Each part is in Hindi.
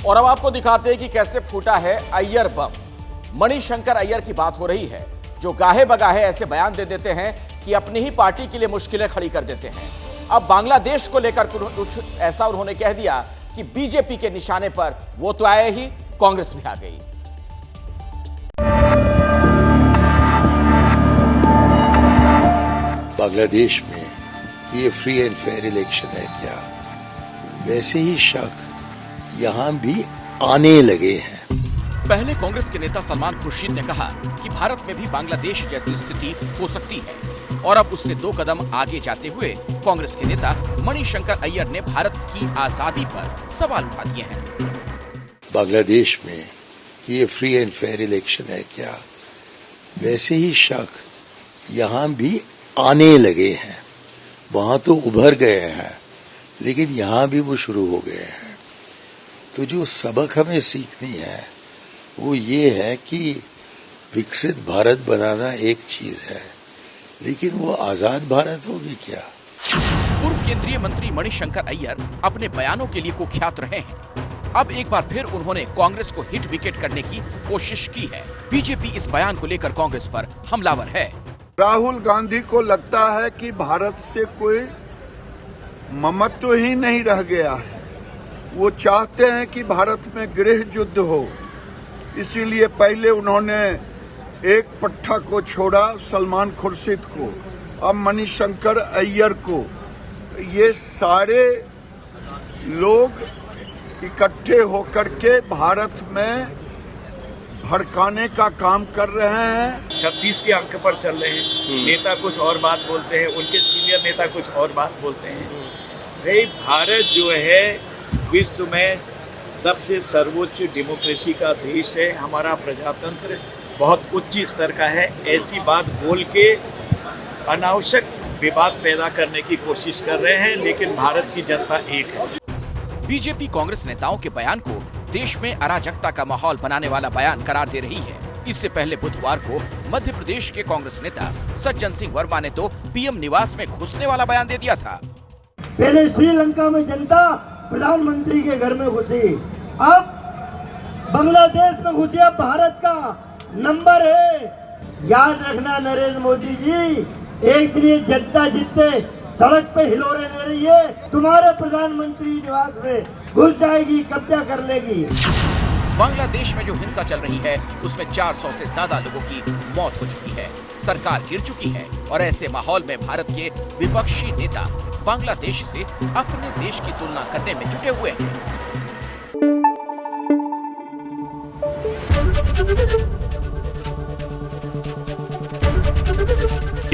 और अब आपको दिखाते हैं कि कैसे फूटा है अय्यर बम। मणिशंकर अय्यर की बात हो रही है, जो गाहे बगाहे ऐसे बयान दे देते हैं कि अपनी ही पार्टी के लिए मुश्किलें खड़ी कर देते हैं। अब बांग्लादेश को लेकर कुछ ऐसा उन्होंने कह दिया कि बीजेपी के निशाने पर वो तो आए ही, कांग्रेस भी आ गई। बांग्लादेश में ये फ्री एंड फेयर इलेक्शन है क्या, वैसे ही शक यहां भी आने लगे हैं। पहले कांग्रेस के नेता सलमान खुर्शीद ने कहा कि भारत में भी बांग्लादेश जैसी स्थिति हो सकती है, और अब उससे 2 कदम आगे जाते हुए कांग्रेस के नेता मणिशंकर अय्यर ने भारत की आजादी पर सवाल उठा दिए हैं। बांग्लादेश में ये फ्री एंड फेयर इलेक्शन है क्या, वैसे ही शक यहां भी आने लगे हैं। वहां तो उभर गए हैं, लेकिन यहां भी वो शुरू हो गए हैं। तो जो सबक हमें सीखनी है वो ये है कि विकसित भारत बनाना एक चीज है, लेकिन वो आजाद भारत होगी क्या। पूर्व केंद्रीय मंत्री मणिशंकर अय्यर अपने बयानों के लिए कुख्यात रहे हैं। अब एक बार फिर उन्होंने कांग्रेस को हिट विकेट करने की कोशिश की है। बीजेपी इस बयान को लेकर कांग्रेस पर हमलावर है। राहुल गांधी को लगता है कि भारत से कोई ममत्व ही नहीं रह गया है। वो चाहते हैं कि भारत में गृह युद्ध हो, इसीलिए पहले उन्होंने एक पट्टा को छोड़ा, सलमान खुर्शीद को, अब मणिशंकर अय्यर को। ये सारे लोग इकट्ठे होकर के भारत में भड़काने का काम कर रहे हैं। 36 के अंक पर चल रहे हैं। नेता कुछ और बात बोलते हैं, उनके सीनियर नेता कुछ और बात बोलते हैं। भाई, भारत जो है विश्व में सबसे सर्वोच्च डेमोक्रेसी का देश है। हमारा प्रजातंत्र बहुत उच्च स्तर का है। ऐसी बात बोल के अनावश्यक विवाद पैदा करने की कोशिश कर रहे हैं, लेकिन भारत की जनता एक है। बीजेपी कांग्रेस नेताओं के बयान को देश में अराजकता का माहौल बनाने वाला बयान करार दे रही है। इससे पहले बुधवार को मध्य प्रदेश के कांग्रेस नेता सज्जन सिंह वर्मा ने तो पीएम निवास में घुसने वाला बयान दे दिया था। पहले श्रीलंका में जनता प्रधानमंत्री के घर में घुसी, अब बांग्लादेश में घुसी। अब भारत का नंबर है। याद रखना नरेंद्र मोदी जी, एक दिन ये जनता जितने सड़क पे हिलोरे ले रही है, तुम्हारे प्रधानमंत्री निवास में घुस जाएगी, कब्जा कर लेगी। बांग्लादेश में जो हिंसा चल रही है उसमें 400 से ज्यादा लोगों की मौत हो चुकी है, सरकार गिर चुकी है, और ऐसे माहौल में भारत के विपक्षी नेता बांग्लादेश से अपने देश की तुलना करने में जुटे हुए हैं।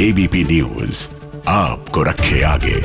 एबीपी न्यूज आपको रखे आगे।